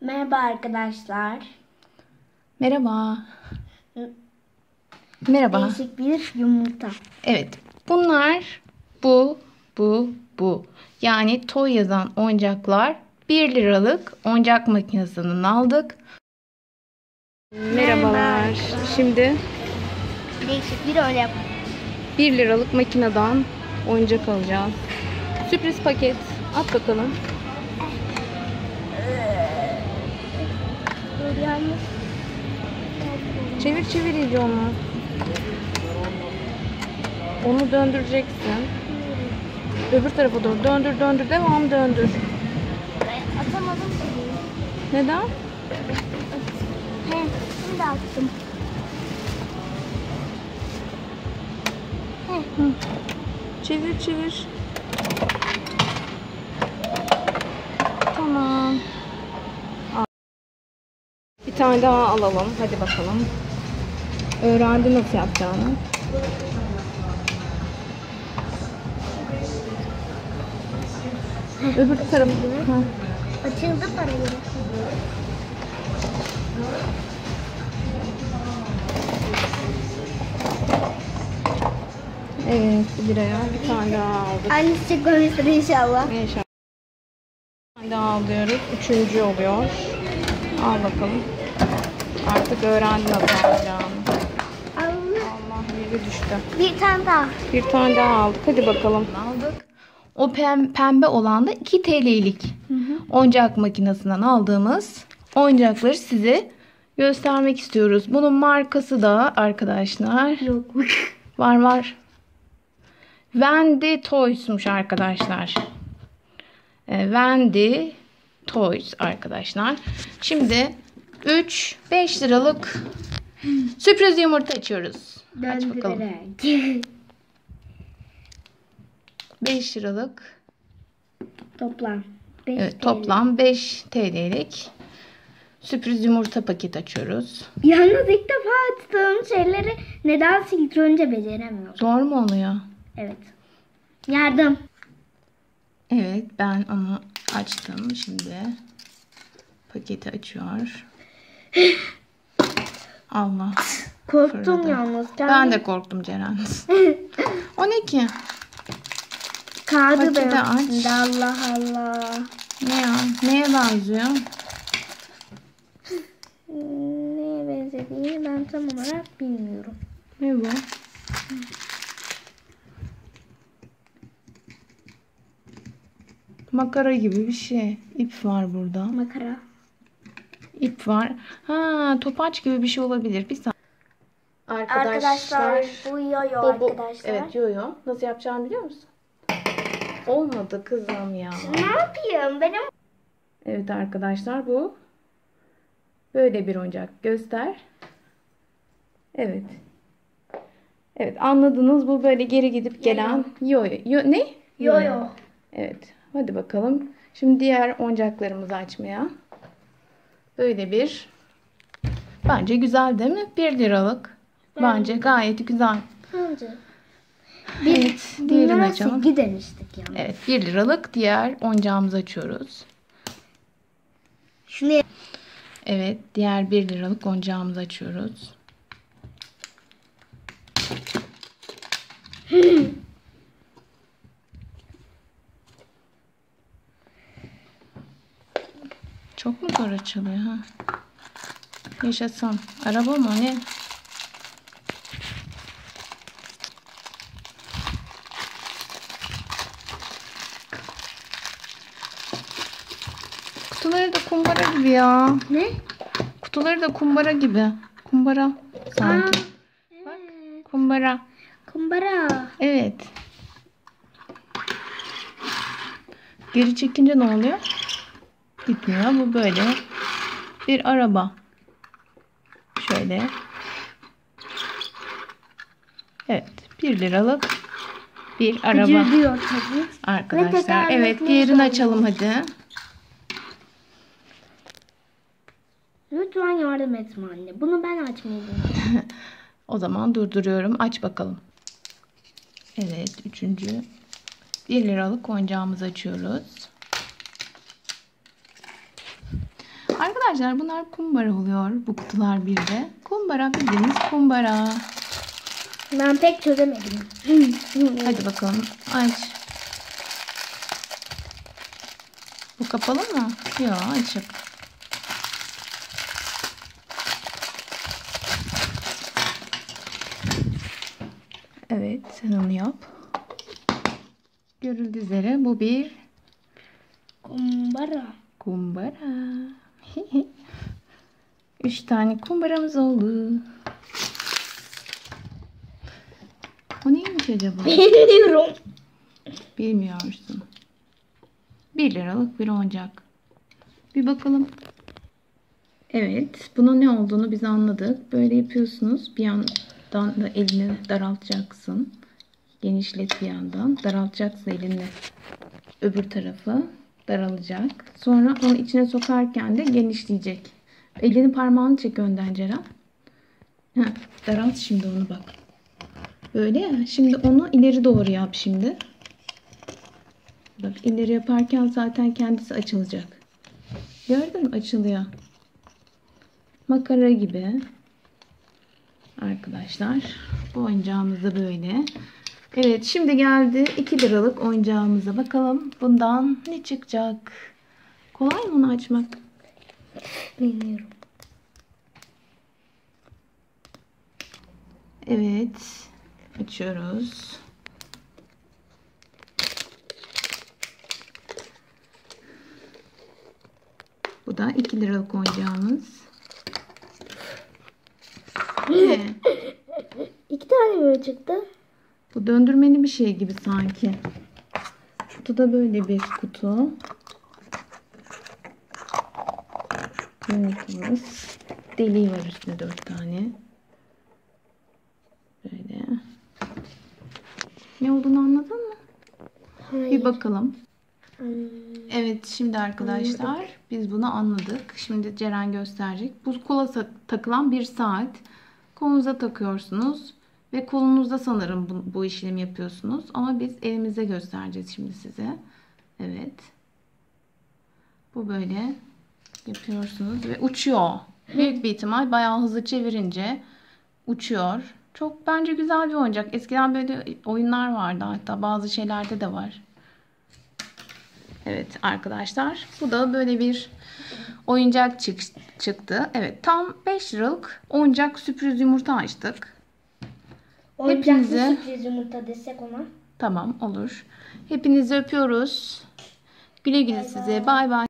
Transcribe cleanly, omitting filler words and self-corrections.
Merhaba arkadaşlar. Merhaba. Merhaba. Değişik bir yumurta. Evet. Bunlar bu. Yani toy yazan oyuncaklar 1 liralık oyuncak makinesinden aldık. Merhabalar. Şimdi Değişik bir oyuncak. 1 liralık makineden oyuncak alacağız. Sürpriz paket. At bakalım. Dur yalnız. Çevir iyice onu. Onu döndüreceksin. Öbür tarafa doğru döndür. Devam döndür. Atamadım ki. Neden? He, şimdi attım. Çevir. Tamam. Bir tane daha alalım. Hadi bakalım. Öğrendi nasıl yapacağını. Öbür tarafı. Açıldı parayı. Evet, 1 liraya bir tane daha aldık. Annesi koymuştur inşallah. İnşallah. Bir tane daha alıyoruz. 3. oluyor. Al bakalım. Artık öğrendin nasıl alacağını. Allah, biri düştü. Bir tane daha. Bir tane daha aldık. Hadi bakalım. Aldık. O pembe olan da 2 TL'lik oyuncak makinesinden aldığımız oyuncakları size göstermek istiyoruz. Bunun markası da arkadaşlar Yok. var. Wendy Toys'muş arkadaşlar. Wendy Toys arkadaşlar. Şimdi 5 liralık sürpriz yumurta açıyoruz. Aç bakalım. 5 liralık. Toplam. Evet, toplam 5 TL'lik sürpriz yumurta paketi açıyoruz. Yalnız ilk defa açtığım şeyleri neden ilk önce beceremiyorum. Zor mu oluyor? Evet. Yardım. Evet, ben onu açtım. Şimdi paketi açıyor. Allah. Korktum Fırladı. yalnız. Ben de korktum Ceren. O ne ki? Kağıdı Paketi da aç. üstünde. Allah Allah. Ne ya? Neye benziyor? Neye benzediğini ben tam olarak bilmiyorum. Ne bu? Makara gibi bir şey. İp var burada. Makara. İp var. Ha, topaç gibi bir şey olabilir. Bir saniye. Arkadaşlar bu yo-yo arkadaşlar. Evet, yo-yo. Nasıl yapacağını biliyor musun? Olmadı kızım ya. Ne yapayım? Benim Evet arkadaşlar, bu böyle bir oyuncak. Göster. Evet. Evet, anladınız. Bu böyle geri gidip gelen yo-yo. Ne? yo-yo. Evet. Hadi bakalım. Şimdi diğer oyuncaklarımızı açmaya. Böyle bir. Bence güzel değil mi? 1 liralık. Bence gayet güzel. Bence. Evet. Diğerini açalım. Silgi demiştik yani. Evet. 1 liralık diğer oyuncağımızı açıyoruz. Şunu Evet. Diğer 1 liralık oyuncağımızı açıyoruz. Çok mu zor açılıyor ha? Yaşasın. Araba mı ne? Kutuları da kumbara gibi ya. ne? Kutuları da kumbara gibi. Kumbara sanki. Bak, kumbara. Kumbara. Evet. Geri çekince ne oluyor? Gitmiyor. Bu böyle bir araba. Şöyle. Evet. 1 liralık bir araba. Gıcırdıyor tabii. Arkadaşlar. Evet. Diğerini açalım hadi. Lütfen yardım etme anne. Bunu ben açmalıyım. O zaman durduruyorum. Aç bakalım. Evet. 3. 1 liralık oyuncağımızı açıyoruz. Arkadaşlar bunlar kumbara oluyor. Bu kutular bir de. Kumbara, bildiğiniz kumbara. Ben pek çözemedim. Hadi bakalım aç. Bu kapalı mı? Yok, açık. Evet, sen onu yap. Görüldüğü üzere bu bir Kumbara. kumbara. 3 tane kumbaramız oldu. O neymiş acaba? Bilmiyorum. Bilmiyorsun. 1 liralık bir oyuncak. Bir bakalım. Evet, bunun ne olduğunu biz anladık. Böyle yapıyorsunuz. Bir yandan da elini daraltacaksın. Genişlet bir yandan. Daraltacaksın elini. Öbür tarafı daralacak. Sonra onu içine sokarken de genişleyecek. Elini parmağını çek önden Ceren. Heh, daralt şimdi onu bak. Böyle ya. Şimdi onu ileri doğru yap şimdi. Bak ileri yaparken zaten kendisi açılacak. Gördün mü? Açılıyor. Makara gibi. Arkadaşlar bu oyuncağımız da böyle. Evet, şimdi geldi 2 liralık oyuncağımıza. Bakalım bundan ne çıkacak? Kolay mı onu açmak? Bilmiyorum. Evet. Açıyoruz. Bu da 2 liralık oyuncağımız. Ne? 2 tane böyle çıktı. Bu döndürmeli bir şey gibi sanki. Bu da böyle bir kutu. Yumurtamız. Deliği var üstünde 4 tane. Böyle. Ne olduğunu anladın mı? Hayır. Bir bakalım. Evet, şimdi arkadaşlar biz bunu anladık. Şimdi Ceren gösterecek. Bu kola takılan bir saat. Kolunuza takıyorsunuz ve kolunuzda sanırım bu işlemi yapıyorsunuz. Ama biz elimizde göstereceğiz şimdi size. Evet. Bu böyle yapıyorsunuz ve uçuyor. Büyük bir ihtimal bayağı hızlı çevirince uçuyor. Çok bence güzel bir oyuncak. Eskiden böyle oyunlar vardı, hatta bazı şeylerde de var. Evet arkadaşlar, bu da böyle bir oyuncak çıktı. Evet, tam 5 liralık oyuncak sürpriz yumurta açtık. Oyuncaklı Hepinize sürpriz yumurta desek ona. tamam, olur. Hepinizi öpüyoruz. Güle güle size. Bay bay.